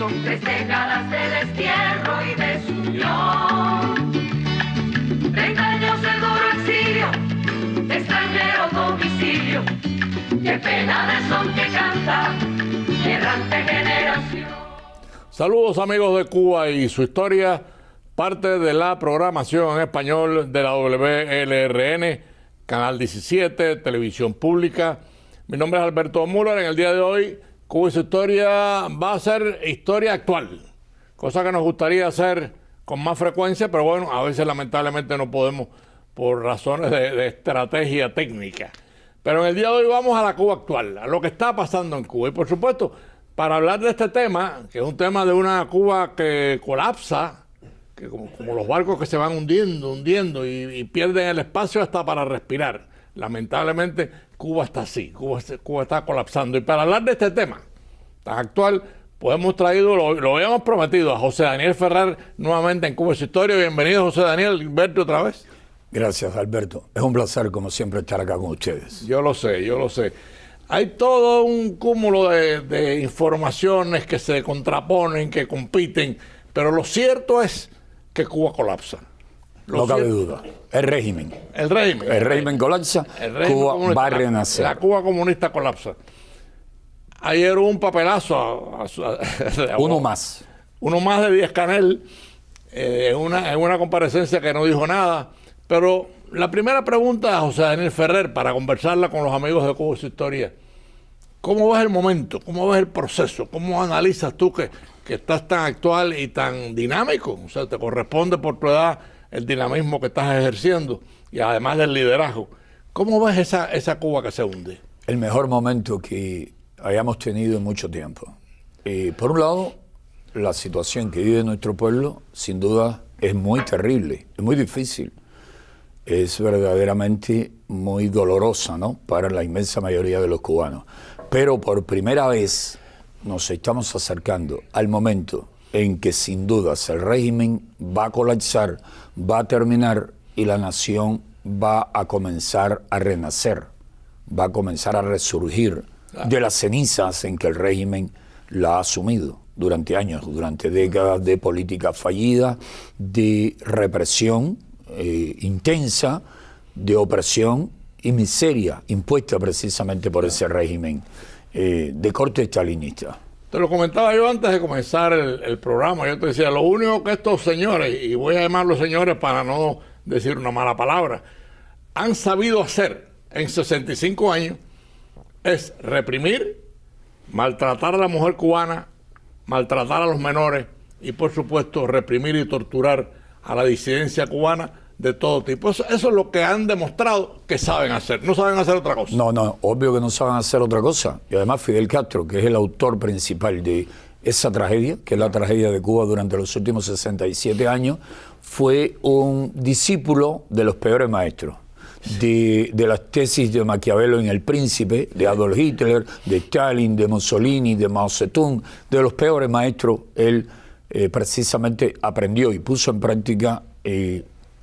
son 3 décadas de destierro y desunión. 30 años de duro exilio, de extranjero domicilio. Qué pena de son que canta, errante generación. Saludos amigos de Cuba y su historia, parte de la programación en español de la WLRN, Canal 17, Televisión Pública. Mi nombre es Alberto Müller. En el día de hoy, Cuba y su historia va a ser historia actual, cosa que nos gustaría hacer con más frecuencia, pero bueno, a veces lamentablemente no podemos por razones de estrategia técnica. Pero en el día de hoy vamos a la Cuba actual, a lo que está pasando en Cuba. Y por supuesto, para hablar de este tema, que es un tema de una Cuba que colapsa, que como los barcos que se van hundiendo y pierden el espacio hasta para respirar. Lamentablemente, Cuba está así, Cuba está colapsando. Y para hablar de este tema tan actual, pues hemos traído, lo habíamos prometido, a José Daniel Ferrer nuevamente en Cuba y su historia. Bienvenido, José Daniel. Verte otra vez. Gracias, Alberto. Es un placer, como siempre, estar acá con ustedes. Yo lo sé. Hay todo un cúmulo de informaciones que se contraponen, que compiten, pero lo cierto es que Cuba colapsa. No cabe duda. El régimen colapsa, Cuba va a renacer. La Cuba comunista colapsa. Ayer hubo un papelazo. Uno más de Díaz-Canel en una comparecencia que no dijo nada. Pero la primera pregunta a José Daniel Ferrer, para conversarla con los amigos de Cuba y su historia. ¿Cómo ves el momento? ¿Cómo ves el proceso? ¿Cómo analizas tú que estás tan actual y tan dinámico? O sea, te corresponde por tu edad el dinamismo que estás ejerciendo y además del liderazgo. ¿Cómo ves esa Cuba que se hunde? El mejor momento que hayamos tenido en mucho tiempo. Por un lado, la situación que vive nuestro pueblo, sin duda, es muy terrible, es muy difícil. Es verdaderamente muy dolorosa, ¿no?, para la inmensa mayoría de los cubanos. Pero por primera vez nos estamos acercando al momento en que sin dudas el régimen va a colapsar, va a terminar y la nación va a comenzar a renacer, va a comenzar a resurgir de las cenizas en que el régimen la ha asumido durante años, durante décadas de política fallida, de represión intensa, de opresión y miseria impuesta precisamente por ese régimen de corte estalinista. Te lo comentaba yo antes de comenzar el programa. Yo te decía, lo único que estos señores, y voy a llamarlos señores para no decir una mala palabra, han sabido hacer en 65 años es reprimir, maltratar a la mujer cubana, maltratar a los menores y por supuesto reprimir y torturar a la disidencia cubana de todo tipo. Eso es lo que han demostrado que saben hacer. No saben hacer otra cosa. No, obvio que no saben hacer otra cosa. Y además Fidel Castro, que es el autor principal de esa tragedia, que es la tragedia de Cuba durante los últimos 67 años, fue un discípulo de los peores maestros. De las tesis de Maquiavelo en El Príncipe, de Adolf Hitler, de Stalin, de Mussolini, de Mao Zedong, de los peores maestros. Él precisamente aprendió y puso en práctica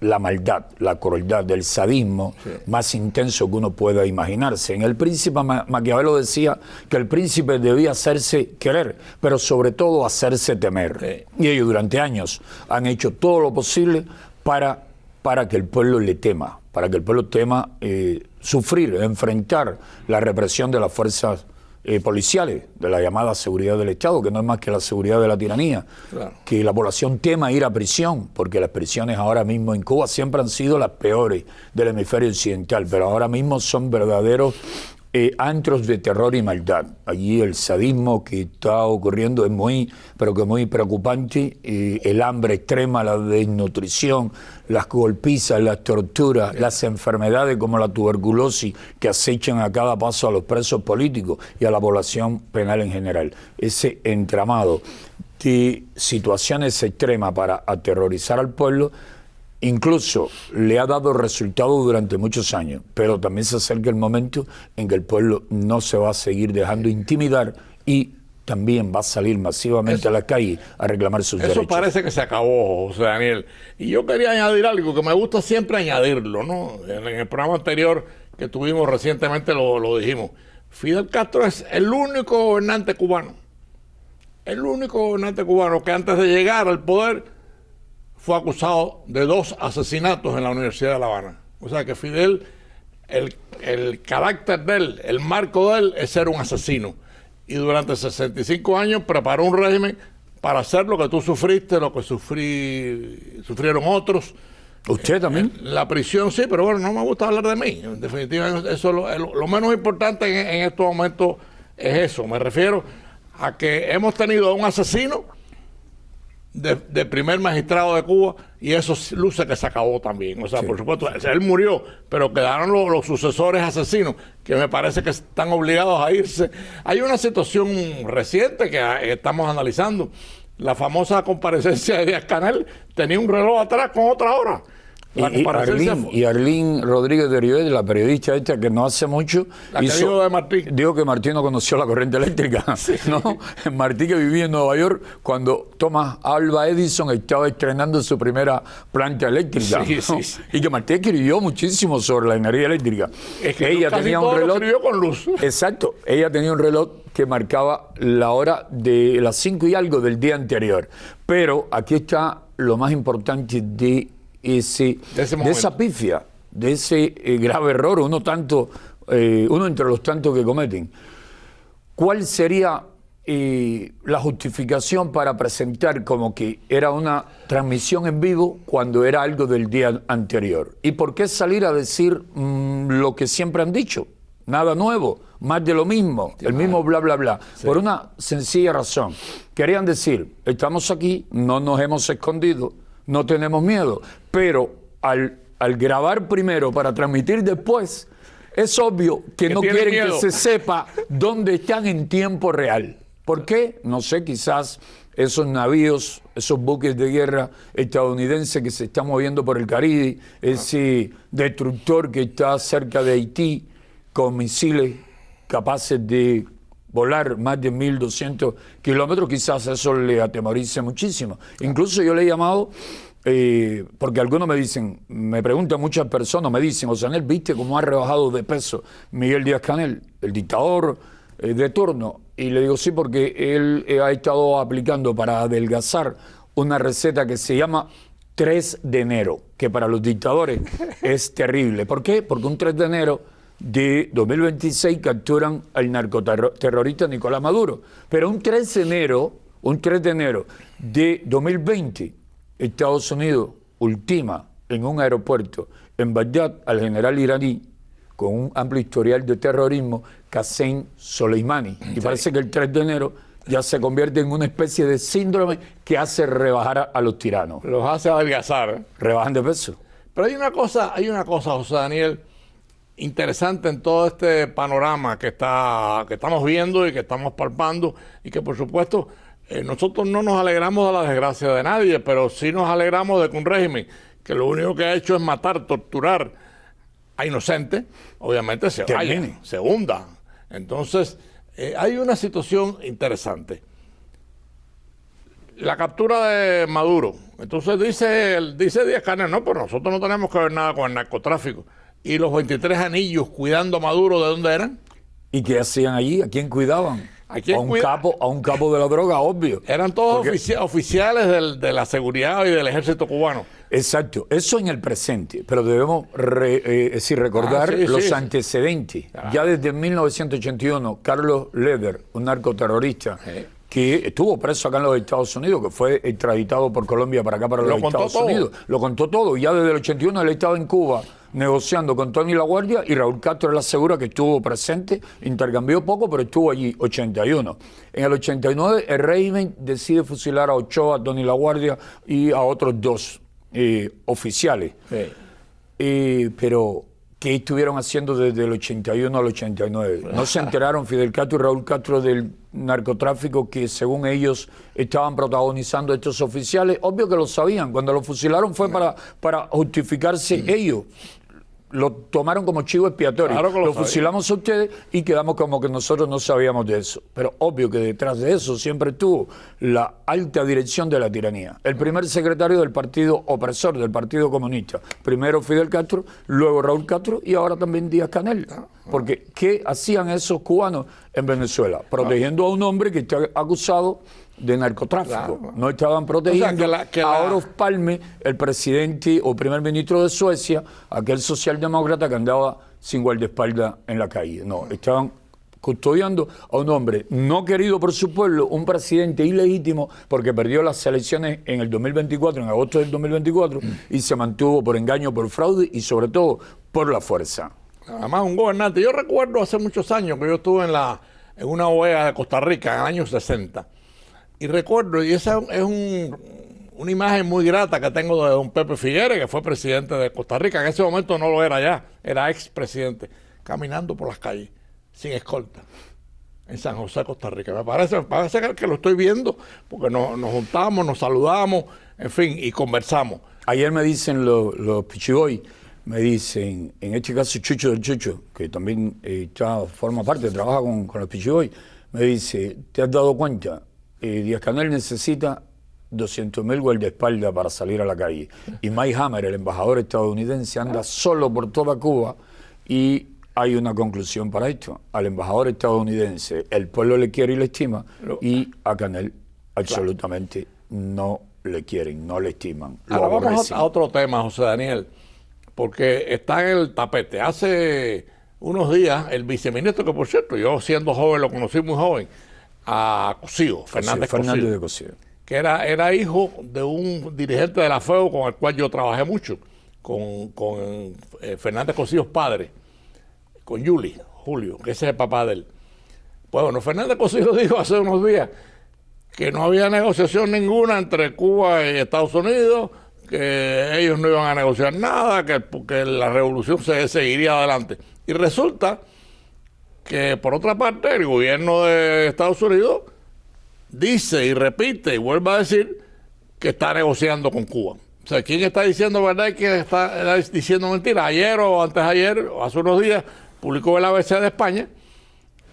la maldad, la crueldad, el sadismo más intenso que uno pueda imaginarse. En El Príncipe, Maquiavelo decía que el príncipe debía hacerse querer, pero sobre todo hacerse temer. Y ellos durante años han hecho todo lo posible para que el pueblo le tema, para que el pueblo tema sufrir, enfrentar la represión de las fuerzas policiales, de la llamada seguridad del Estado, que no es más que la seguridad de la tiranía. Claro. Que la población tema ir a prisión, porque las prisiones ahora mismo en Cuba siempre han sido las peores del hemisferio occidental, pero ahora mismo son verdaderos antros de terror y maldad. Allí el sadismo que está ocurriendo es muy preocupante. El hambre extrema, la desnutrición, las golpizas, las torturas, las enfermedades como la tuberculosis que acechan a cada paso a los presos políticos y a la población penal en general. Ese entramado de situaciones extremas para aterrorizar al pueblo incluso le ha dado resultados durante muchos años, pero también se acerca el momento en que el pueblo no se va a seguir dejando intimidar y también va a salir masivamente a la calle a reclamar sus derechos. Eso parece que se acabó, José Daniel. Y yo quería añadir algo que me gusta siempre añadirlo, ¿no? En el programa anterior que tuvimos recientemente lo dijimos. Fidel Castro es el único gobernante cubano el único gobernante cubano que antes de llegar al poder fue acusado de 2 asesinatos en la Universidad de La Habana. O sea que Fidel, el carácter de él, el marco de él es ser un asesino. Y durante 65 años preparó un régimen para hacer lo que tú sufriste, lo que sufrieron otros. ¿Usted también? La prisión sí, pero bueno, no me gusta hablar de mí. En definitiva, eso es lo menos importante en estos momentos es eso. Me refiero a que hemos tenido a un asesino de primer magistrado de Cuba y eso luce que se acabó también. O sea, sí, por supuesto, él murió, pero quedaron los sucesores asesinos que me parece que están obligados a irse. Hay una situación reciente que estamos analizando. La famosa comparecencia de Díaz-Canel tenía un reloj atrás con otra hora. Y Arlín Rodríguez de Orihuela, la periodista esta que no hace mucho, de Martí. Dijo que Martí no conoció la corriente eléctrica. Sí. ¿No? Martí, que vivía en Nueva York cuando Thomas Alva Edison estaba estrenando su primera planta eléctrica. Sí, ¿no? Sí. Y que Martí escribió muchísimo sobre la energía eléctrica. Es que ella tenía un reloj. Lo escribió con luz. Exacto. Ella tenía un reloj que marcaba la hora de las 5 y algo del día anterior. Pero aquí está lo más importante de esa pifia, de ese grave error, uno entre los tantos que cometen. ¿Cuál sería la justificación para presentar como que era una transmisión en vivo cuando era algo del día anterior? ¿Y por qué salir a decir lo que siempre han dicho? Nada nuevo, más de lo mismo, el mismo bla, bla, bla. Sí. Por una sencilla razón. Querían decir, estamos aquí, no nos hemos escondido, no tenemos miedo, pero al grabar primero para transmitir después, es obvio que no quieren miedo, que se sepa dónde están en tiempo real. ¿Por qué? No sé, quizás esos navíos, esos buques de guerra estadounidenses que se están moviendo por el Caribe, ese destructor que está cerca de Haití con misiles capaces de volar más de 1.200 kilómetros, quizás eso le atemorice muchísimo. Incluso yo le he llamado, porque algunos me preguntan muchas personas, me dicen, Osanel, ¿viste cómo ha rebajado de peso Miguel Díaz-Canel, el dictador de turno? Y le digo, sí, porque él ha estado aplicando para adelgazar una receta que se llama 3 de enero, que para los dictadores es terrible. ¿Por qué? Porque un 3 de enero de 2026 capturan al narcoterrorista Nicolás Maduro. Pero un 3 de enero de 2020, Estados Unidos ultima en un aeropuerto en Bagdad al general iraní con un amplio historial de terrorismo, Qasem Soleimani. Y parece que el 3 de enero ya se convierte en una especie de síndrome que hace rebajar a los tiranos. Los hace adelgazar. Rebajan de peso. Pero hay una cosa, José Daniel, interesante en todo este panorama que estamos viendo y que estamos palpando, y que por supuesto nosotros no nos alegramos de la desgracia de nadie, pero sí nos alegramos de que un régimen que lo único que ha hecho es matar, torturar a inocentes, obviamente se vaya, se hunda. Entonces hay una situación interesante. La captura de Maduro. Entonces dice Díaz-Canel, no, pero nosotros no tenemos que ver nada con el narcotráfico. ¿Y los 23 anillos cuidando a Maduro de dónde eran? ¿Y qué hacían allí? ¿A quién cuidaban? A un capo de la droga, obvio. Eran todos oficiales de la seguridad y del ejército cubano. Exacto, eso en el presente, pero debemos recordar los antecedentes. Ya desde 1981, Carlos Leder, un narcoterrorista, que estuvo preso acá en los Estados Unidos, que fue extraditado por Colombia para acá, para los Estados Unidos. Lo contó todo. Ya desde el 81 él estaba en Cuba negociando con Tony LaGuardia, y Raúl Castro le asegura que estuvo presente, intercambió poco, pero estuvo allí. 81. En el 89 el régimen decide fusilar a Ochoa, a Tony LaGuardia y a otros 2 oficiales. Pero ¿qué estuvieron haciendo desde el 81 al 89? ¿No se enteraron Fidel Castro y Raúl Castro del narcotráfico que según ellos estaban protagonizando estos oficiales? Obvio que lo sabían. Cuando lo fusilaron fue para justificarse ellos. Lo tomaron como chivo expiatorio. Claro que lo fusilamos a ustedes y quedamos como que nosotros no sabíamos de eso. Pero obvio que detrás de eso siempre estuvo la alta dirección de la tiranía. El primer secretario del partido opresor, del Partido Comunista. Primero Fidel Castro, luego Raúl Castro y ahora también Díaz-Canel. Porque ¿qué hacían esos cubanos en Venezuela? Protegiendo a un hombre que está acusado de narcotráfico. Claro. No estaban protegiendo a Olof Palme, el presidente o primer ministro de Suecia, aquel socialdemócrata que andaba sin guardaespaldas en la calle. No, estaban custodiando a un hombre no querido por su pueblo, un presidente ilegítimo porque perdió las elecciones en el 2024, en agosto del 2024, y se mantuvo por engaño, por fraude y sobre todo por la fuerza. Además, un gobernante. Yo recuerdo hace muchos años que yo estuve en una OEA de Costa Rica en el año 60. Y recuerdo, y esa es una imagen muy grata que tengo de don Pepe Figueres, que fue presidente de Costa Rica. En ese momento no lo era ya, era expresidente, caminando por las calles, sin escolta, en San José, Costa Rica. Me parece que lo estoy viendo, porque nos juntamos, nos saludamos, en fin, y conversamos. Ayer me dicen los Pichiboy, me dicen, en este caso Chucho del Chucho, que también forma parte, trabaja con los Pichiboy, me dice, ¿te has dado cuenta? Díaz-Canel necesita 200.000 guardaespaldas para salir a la calle. Y Mike Hammer, el embajador estadounidense, anda solo por toda Cuba y hay una conclusión para esto. Al embajador estadounidense el pueblo le quiere y le estima y a Canel absolutamente no le quieren, no le estiman. Ahora vamos a otro tema, José Daniel, porque está en el tapete. Hace unos días el viceministro, que por cierto, yo siendo joven lo conocí muy joven, a Cosío, Fernández de Cosío, que era hijo de un dirigente de la FEO con el cual yo trabajé mucho, con Fernández Cosío padre, con Julio, que ese es el papá de él. Pues bueno, Fernández Cosío dijo hace unos días que no había negociación ninguna entre Cuba y Estados Unidos, que ellos no iban a negociar nada, que la revolución seguiría adelante. Y resulta que, por otra parte, el gobierno de Estados Unidos dice y repite y vuelve a decir que está negociando con Cuba. O sea, ¿quién está diciendo verdad y quién está diciendo mentira? Ayer o antes de ayer, o hace unos días, publicó el ABC de España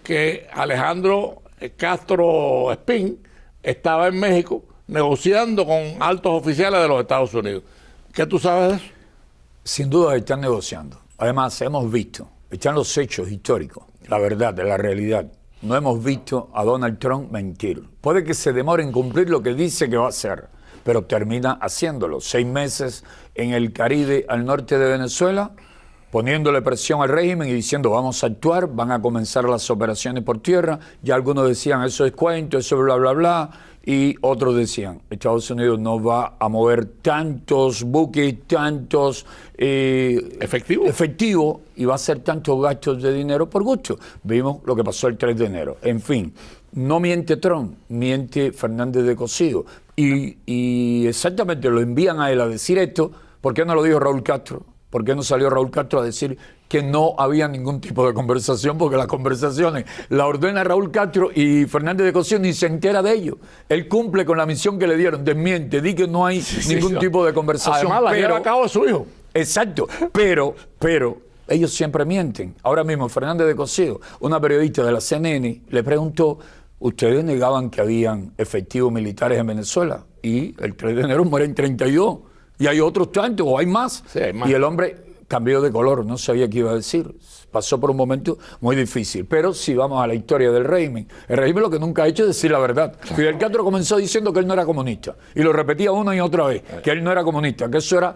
que Alejandro Castro Espín estaba en México negociando con altos oficiales de los Estados Unidos. ¿Qué tú sabes de eso? Sin duda están negociando. Además, hemos visto, están los hechos históricos, la verdad, de la realidad. No hemos visto a Donald Trump mentir. Puede que se demore en cumplir lo que dice que va a hacer, pero termina haciéndolo. 6 meses en el Caribe, al norte de Venezuela, poniéndole presión al régimen y diciendo vamos a actuar, van a comenzar las operaciones por tierra. Ya algunos decían eso es cuento, eso es bla, bla, bla. Y otros decían, Estados Unidos no va a mover tantos buques, tantos efectivos y va a hacer tantos gastos de dinero por gusto. Vimos lo que pasó el 3 de enero. En fin, no miente Trump, miente Fernández de Cosío. Y exactamente lo envían a él a decir esto. ¿Por qué no lo dijo Raúl Castro? ¿Por qué no salió Raúl Castro a decir que no había ningún tipo de conversación? Porque las conversaciones la ordena Raúl Castro y Fernández de Cosío ni se entera de ello. Él cumple con la misión que le dieron, desmiente, di que no hay ningún tipo de conversación. Además, la lleva a cabo su hijo. Exacto, pero ellos siempre mienten. Ahora mismo Fernández de Cosío, una periodista de la CNN, le preguntó, ¿ustedes negaban que habían efectivos militares en Venezuela? Y el 3 de enero mueren 32. Y hay otros tantos, o hay más. Sí, hay más. Y el hombre cambió de color, no sabía qué iba a decir. Pasó por un momento muy difícil. Pero si vamos a la historia del régimen, el régimen lo que nunca ha hecho es decir la verdad. Fidel Castro comenzó diciendo que él no era comunista. Y lo repetía una y otra vez, que él no era comunista, que eso era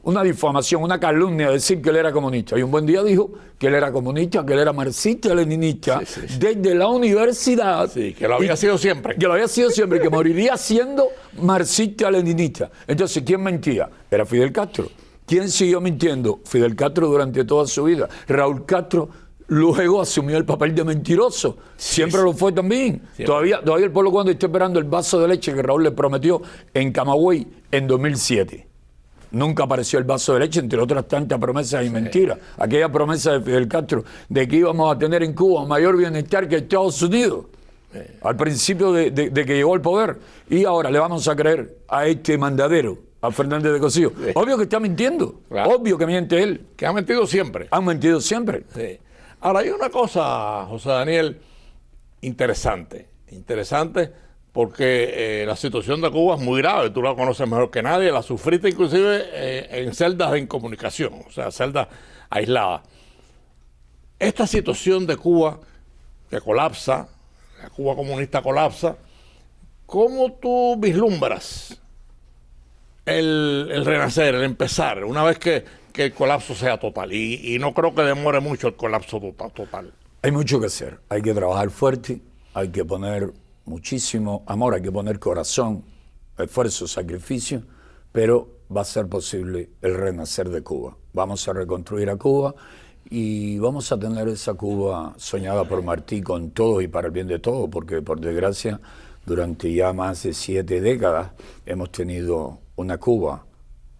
una difamación, una calumnia decir que él era comunista. Y un buen día dijo que él era comunista, que él era marxista-leninista, desde la universidad. Sí, que lo había sido siempre. Que lo había sido siempre, que moriría siendo marxista-leninista. Entonces, ¿quién mentía? Era Fidel Castro. ¿Quién siguió mintiendo? Fidel Castro durante toda su vida. Raúl Castro luego asumió el papel de mentiroso. Siempre lo fue también. Todavía el pueblo cuando está esperando el vaso de leche que Raúl le prometió en Camagüey en 2007. Nunca apareció el vaso de leche, entre otras tantas promesas y mentiras. Aquella promesa de Fidel Castro de que íbamos a tener en Cuba mayor bienestar que Estados Unidos. Al principio de que llegó al poder. Y ahora le vamos a creer a este mandadero, a Fernández de Cosío. Sí. Obvio que está mintiendo. Claro. Obvio que miente él. Que ha mentido siempre. Han mentido siempre. Sí. Ahora, hay una cosa, José Daniel, interesante. Interesante porque la situación de Cuba es muy grave. Tú la conoces mejor que nadie. La sufriste inclusive en celdas de incomunicación. O sea, celdas aisladas. Esta situación de Cuba que colapsa, la Cuba comunista colapsa, ¿cómo tú vislumbras el renacer, el empezar, una vez que el colapso sea total? Y no creo que demore mucho el colapso total. Hay mucho que hacer, hay que trabajar fuerte, hay que poner muchísimo amor, hay que poner corazón, esfuerzo, sacrificio, pero va a ser posible el renacer de Cuba. Vamos a reconstruir a Cuba y vamos a tener esa Cuba soñada por Martí con todos y para el bien de todos, porque por desgracia durante ya más de 7 décadas hemos tenido una Cuba,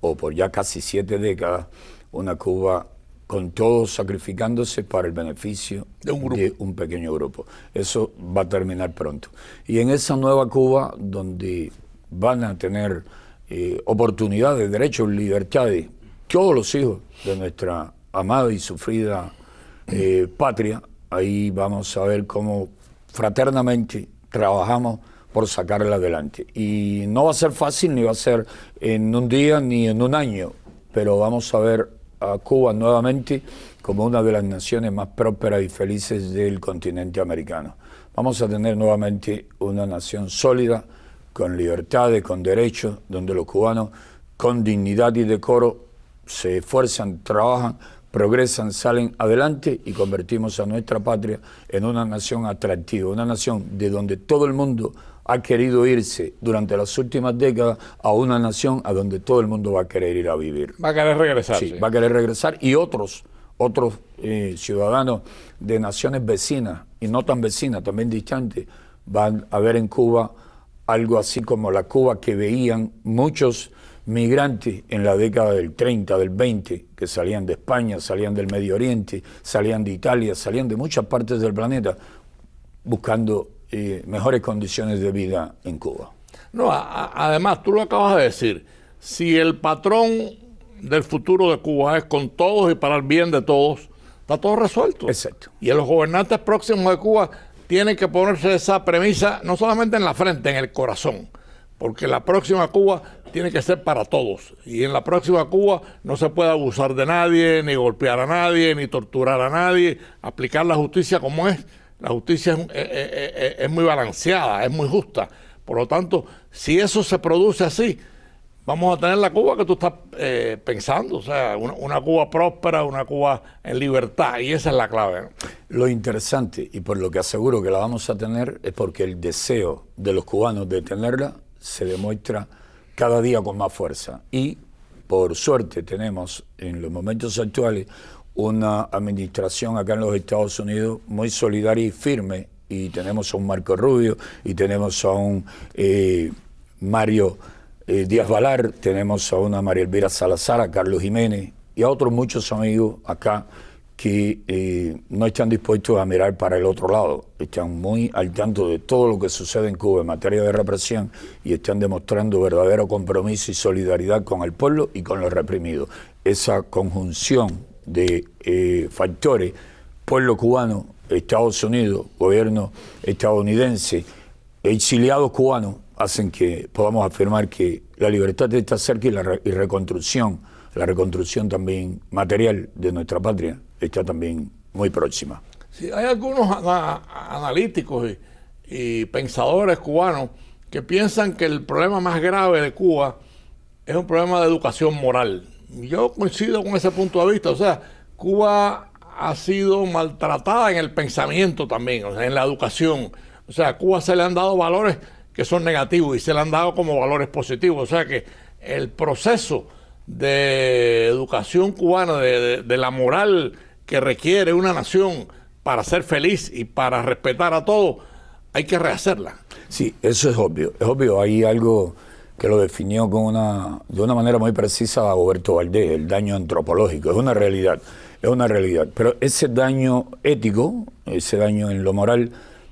o por ya casi 7 décadas, una Cuba con todos sacrificándose para el beneficio de un pequeño grupo. Eso va a terminar pronto. Y en esa nueva Cuba, donde van a tener oportunidades, derechos, libertades, todos los hijos de nuestra amada y sufrida patria, ahí vamos a ver cómo fraternamente trabajamos por sacarla adelante. Y no va a ser fácil, ni va a ser en un día ni en un año, pero vamos a ver a Cuba nuevamente como una de las naciones más prósperas y felices del continente americano. Vamos a tener nuevamente una nación sólida, con libertades, con derechos, donde los cubanos con dignidad y decoro se esfuerzan, trabajan, progresan, salen adelante y convertimos a nuestra patria en una nación atractiva, una nación de donde todo el mundo ha querido irse durante las últimas décadas, a una nación a donde todo el mundo va a querer ir a vivir. Va a querer regresar. Sí, va a querer regresar, y otros ciudadanos de naciones vecinas y no tan vecinas, también distantes, van a ver en Cuba algo así como la Cuba que veían muchos migrantes en la década del 30, del 20, que salían de España, salían del Medio Oriente, salían de Italia, salían de muchas partes del planeta buscando mejores condiciones de vida en Cuba. No, además, tú lo acabas de decir, si el patrón del futuro de Cuba es con todos y para el bien de todos, está todo resuelto. Exacto. Y los gobernantes próximos de Cuba tienen que ponerse esa premisa no solamente en la frente, en el corazón, porque la próxima Cuba tiene que ser para todos. Y en la próxima Cuba no se puede abusar de nadie, ni golpear a nadie, ni torturar a nadie, aplicar la justicia como es. La justicia es muy balanceada, es muy justa. Por lo tanto, si eso se produce así, vamos a tener la Cuba que tú estás pensando, o sea, una Cuba próspera, una Cuba en libertad, y esa es la clave, ¿no? Lo interesante, y por lo que aseguro que la vamos a tener, es porque el deseo de los cubanos de tenerla se demuestra cada día con más fuerza. Y, por suerte, tenemos en los momentos actuales una administración acá en los Estados Unidos muy solidaria y firme, y tenemos a un Marco Rubio, y tenemos a un Mario Díaz Balar, tenemos a una María Elvira Salazar, a Carlos Jiménez y a otros muchos amigos acá que no están dispuestos a mirar para el otro lado, están muy al tanto de todo lo que sucede en Cuba en materia de represión y están demostrando verdadero compromiso y solidaridad con el pueblo y con los reprimidos. Esa conjunción de factores, pueblo cubano, Estados Unidos, gobierno estadounidense, exiliados cubanos, hacen que podamos afirmar que la libertad está cerca y la reconstrucción también material de nuestra patria está también muy próxima. Sí, hay algunos analíticos y pensadores cubanos que piensan que el problema más grave de Cuba es un problema de educación moral. Yo coincido con ese punto de vista, o sea, Cuba ha sido maltratada en el pensamiento también, o sea, en la educación. O sea, a Cuba se le han dado valores que son negativos y se le han dado como valores positivos. O sea que el proceso de educación cubana, de la moral que requiere una nación para ser feliz y para respetar a todos, hay que rehacerla. Sí, eso es obvio. Hay algo que lo definió de una manera muy precisa Dagoberto Valdés, el daño antropológico. Es una realidad. Pero ese daño ético, ese daño en lo moral,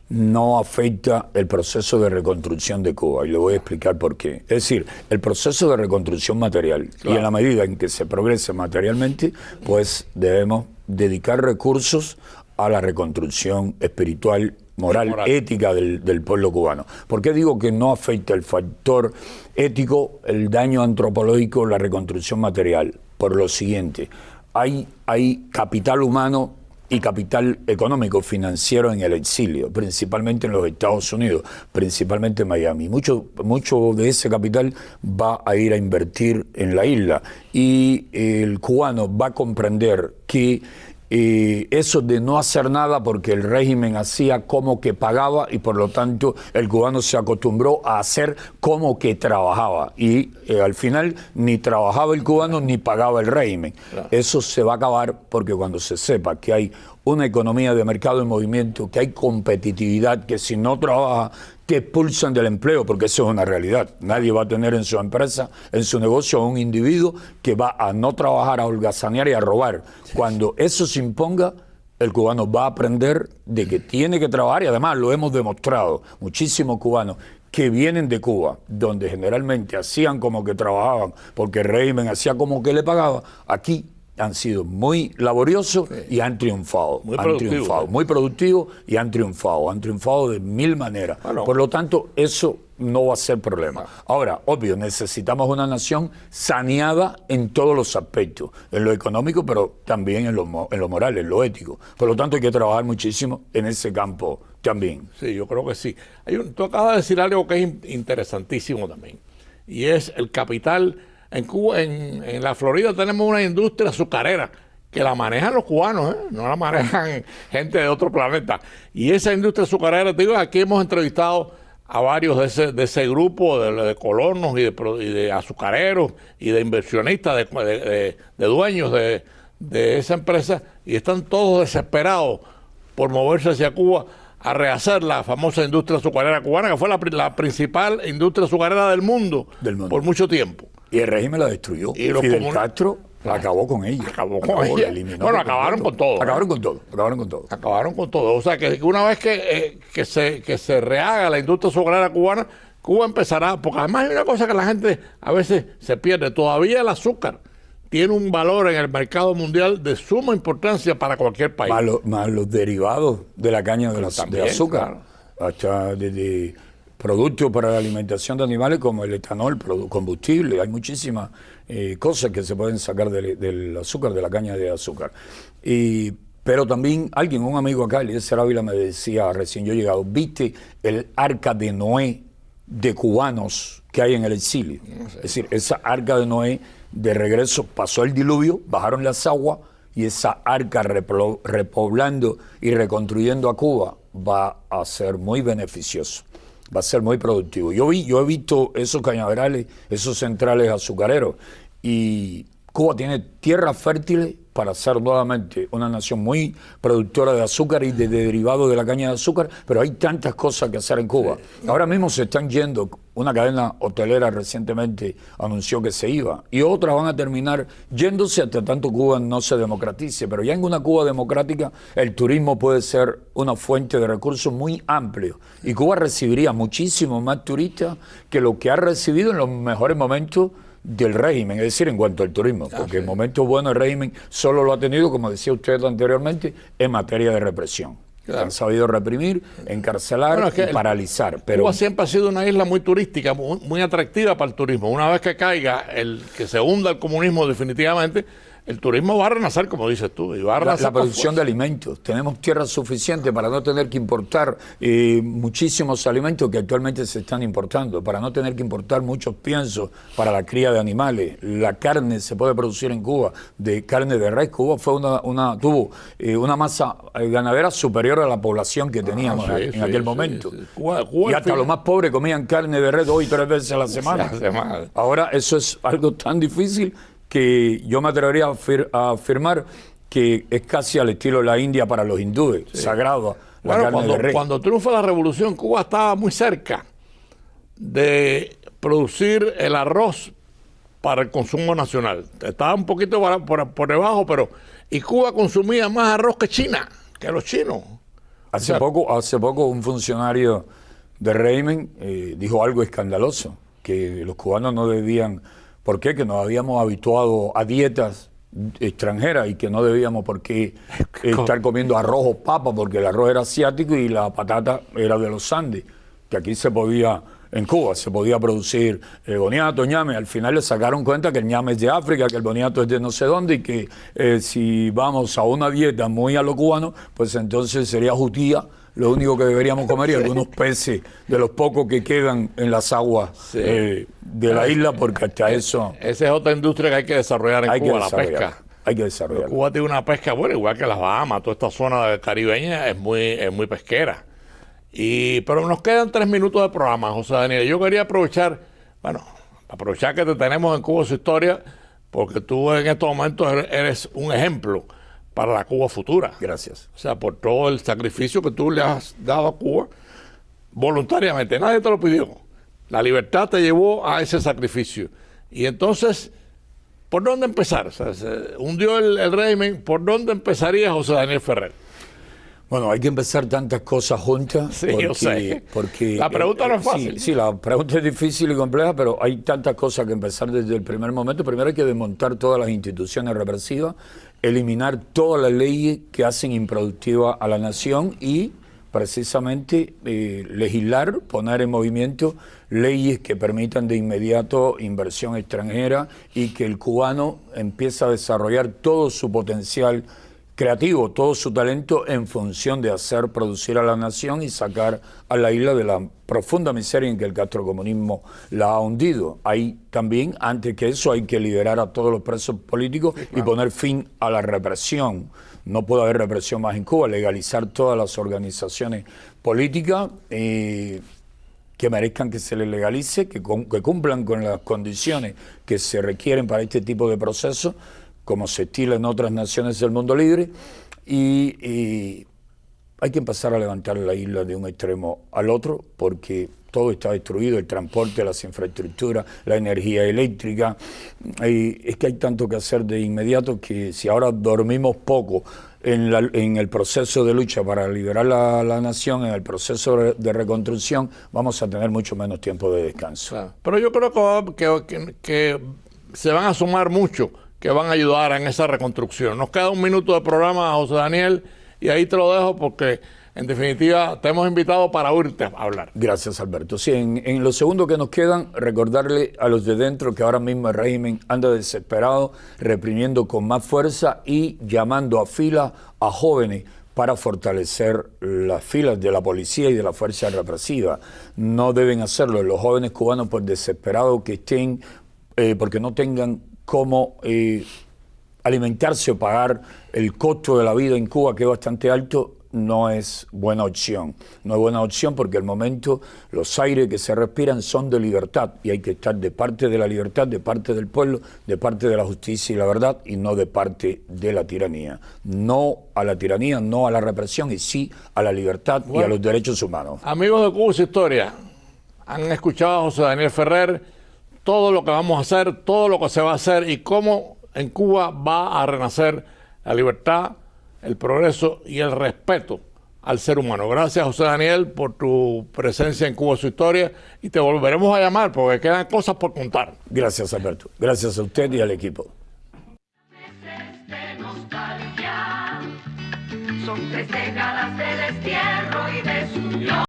no afecta el proceso de reconstrucción de Cuba, y le voy a explicar por qué. Es decir, el proceso de reconstrucción material, claro. Y en la medida en que se progrese materialmente, pues debemos dedicar recursos a la reconstrucción espiritual, moral. Ética del pueblo cubano. ¿Por qué digo que no afecta el factor ético, el daño antropológico, la reconstrucción material? Por lo siguiente, hay capital humano y capital económico financiero en el exilio, principalmente en los Estados Unidos, principalmente en Miami. Mucho de ese capital va a ir a invertir en la isla y el cubano va a comprender que eso de no hacer nada porque el régimen hacía como que pagaba y por lo tanto el cubano se acostumbró a hacer como que trabajaba y al final ni trabajaba el cubano ni pagaba el régimen. Claro. Eso se va a acabar porque cuando se sepa que hay una economía de mercado en movimiento, que hay competitividad, que si no trabaja te expulsan del empleo, porque eso es una realidad. Nadie va a tener en su empresa, en su negocio, a un individuo que va a no trabajar, a holgazanear y a robar. Cuando eso se imponga, el cubano va a aprender de que tiene que trabajar y además lo hemos demostrado. Muchísimos cubanos que vienen de Cuba, donde generalmente hacían como que trabajaban, porque el régimen hacía como que le pagaba, aquí han sido muy laboriosos y han triunfado. Muy productivos y han triunfado de mil maneras. Bueno. Por lo tanto, eso no va a ser problema. Ahora, obvio, necesitamos una nación saneada en todos los aspectos, en lo económico, pero también en lo moral, en lo ético. Por lo tanto, hay que trabajar muchísimo en ese campo también. Sí, yo creo que sí. Tú acabas de decir algo que es interesantísimo también, y es el capital. En Cuba, en la Florida tenemos una industria azucarera que la manejan los cubanos, no la manejan gente de otro planeta. Y esa industria azucarera, te digo, aquí hemos entrevistado a varios de ese grupo de colonos y de azucareros y de inversionistas, de dueños de esa empresa, y están todos desesperados por moverse hacia Cuba a rehacer la famosa industria azucarera cubana, que fue la principal industria azucarera del mundo por mucho tiempo. Y el régimen la destruyó. Y Fidel Castro acabó con ella. La eliminó. Bueno, acabaron con todo. Acabaron con todo. O sea, que una vez que se rehaga la industria azucarera cubana, Cuba empezará, porque además hay una cosa que la gente a veces se pierde. Todavía el azúcar tiene un valor en el mercado mundial de suma importancia para cualquier país. Más los derivados de la caña de azúcar. Claro. Hasta desde productos para la alimentación de animales como el etanol, combustible. Hay muchísimas cosas que se pueden sacar del azúcar, de la caña de azúcar. Pero también un amigo acá, Eliezer Ávila, me decía recién yo llegado, ¿viste el arca de Noé de cubanos que hay en el exilio? No sé. Es decir, esa arca de Noé de regreso pasó el diluvio, bajaron las aguas y esa arca repoblando y reconstruyendo a Cuba va a ser muy beneficioso. Va a ser muy productivo. Yo he visto esos cañaverales, esos centrales azucareros, y Cuba tiene tierras fértiles para ser nuevamente una nación muy productora de azúcar y de derivados de la caña de azúcar, pero hay tantas cosas que hacer en Cuba. Sí. Ahora mismo se están yendo, una cadena hotelera recientemente anunció que se iba, y otras van a terminar yéndose hasta tanto Cuba no se democratice, pero ya en una Cuba democrática el turismo puede ser una fuente de recursos muy amplio, y Cuba recibiría muchísimo más turistas que lo que ha recibido en los mejores momentos del régimen, es decir, en cuanto al turismo, porque el momento bueno del régimen solo lo ha tenido, como decía usted anteriormente, en materia de represión. Claro. Han sabido reprimir, encarcelar y paralizar. Pero Cuba siempre ha sido una isla muy turística, muy atractiva para el turismo. Una vez que caiga, que se hunda el comunismo definitivamente, el turismo va a renacer, como dices tú. Y va a renacer la producción de alimentos. Tenemos tierra suficiente para no tener que importar muchísimos alimentos que actualmente se están importando, para no tener que importar muchos piensos para la cría de animales. La carne se puede producir en Cuba, de carne de res. Cuba fue tuvo una masa ganadera superior a la población que teníamos en aquel momento. Sí. Cuba y hasta los más pobres comían carne de res 2 y 3 veces a la semana. Ahora eso es algo tan difícil que yo me atrevería a afirmar que es casi al estilo de la India para los hindúes, sagrado la carne de res. Cuando triunfa la revolución, Cuba estaba muy cerca de producir el arroz para el consumo nacional. Estaba un poquito por debajo, y Cuba consumía más arroz que China, que los chinos. Hace poco un funcionario del régimen dijo algo escandaloso, que los cubanos no debían. ¿Por qué? Que nos habíamos habituado a dietas extranjeras y que no debíamos por qué estar comiendo arroz o papa, porque el arroz era asiático y la patata era de los Andes, que aquí se podía en Cuba. Se podía producir boniato, ñame. Al final le sacaron cuenta que el ñame es de África, que el boniato es de no sé dónde y que si vamos a una dieta muy a lo cubano, pues entonces sería jutía lo único que deberíamos comer y algunos peces de los pocos que quedan en las aguas de la isla, porque hasta eso... Esa es otra industria que hay que desarrollar en Cuba, la pesca. Hay que desarrollar. Cuba tiene una pesca, bueno, igual que las Bahamas, toda esta zona caribeña es muy pesquera. Pero nos quedan 3 minutos de programa, José Daniel. Yo quería aprovechar que te tenemos en Cuba Su Historia, porque tú en estos momentos eres un ejemplo para la Cuba futura. Gracias. O sea, por todo el sacrificio que tú le has dado a Cuba, voluntariamente, nadie te lo pidió. La libertad te llevó a ese sacrificio. Y entonces, ¿por dónde empezar? O sea, se hundió el régimen, ¿por dónde empezaría José Daniel Ferrer? Bueno, hay que empezar tantas cosas juntas. Sí, yo sé. Porque la pregunta no es fácil. Sí, la pregunta es difícil y compleja, pero hay tantas cosas que empezar desde el primer momento. Primero hay que desmontar todas las instituciones represivas, eliminar todas las leyes que hacen improductiva a la nación y precisamente legislar, poner en movimiento leyes que permitan de inmediato inversión extranjera y que el cubano empiece a desarrollar todo su potencial creativo, todo su talento en función de hacer producir a la nación y sacar a la isla de la profunda miseria en que el castrocomunismo la ha hundido. Hay también, antes que eso, hay que liberar a todos los presos políticos y poner fin a la represión. No puede haber represión más en Cuba, legalizar todas las organizaciones políticas que merezcan que se les legalice, que cumplan con las condiciones que se requieren para este tipo de procesos, como se estila en otras naciones del mundo libre, y hay que empezar a levantar la isla de un extremo al otro, porque todo está destruido, el transporte, las infraestructuras, la energía eléctrica. Es que hay tanto que hacer de inmediato que si ahora dormimos poco en el proceso de lucha para liberar la nación, en el proceso de reconstrucción, vamos a tener mucho menos tiempo de descanso. Claro. Pero yo creo que se van a sumar mucho que van a ayudar en esa reconstrucción. Nos queda 1 minuto de programa, José Daniel, y ahí te lo dejo porque, en definitiva, te hemos invitado para oírte hablar. Gracias, Alberto. Sí, en los segundos que nos quedan, recordarle a los de dentro que ahora mismo el régimen anda desesperado, reprimiendo con más fuerza y llamando a fila a jóvenes para fortalecer las filas de la policía y de la fuerza represiva. No deben hacerlo los jóvenes cubanos por desesperados que estén, porque no tengan cómo alimentarse o pagar el costo de la vida en Cuba, que es bastante alto. No es buena opción. No es buena opción porque al momento los aires que se respiran son de libertad y hay que estar de parte de la libertad, de parte del pueblo, de parte de la justicia y la verdad y no de parte de la tiranía. No a la tiranía, no a la represión y sí a la libertad y a los derechos humanos. Amigos de Cuba Su Historia, han escuchado a José Daniel Ferrer, todo lo que vamos a hacer, todo lo que se va a hacer y cómo en Cuba va a renacer la libertad, el progreso y el respeto al ser humano. Gracias, José Daniel, por tu presencia en Cuba Su Historia y te volveremos a llamar porque quedan cosas por contar. Gracias, Alberto. Gracias a usted y al equipo. Meses de nostalgia, son 3 décadas de destierro y desunión.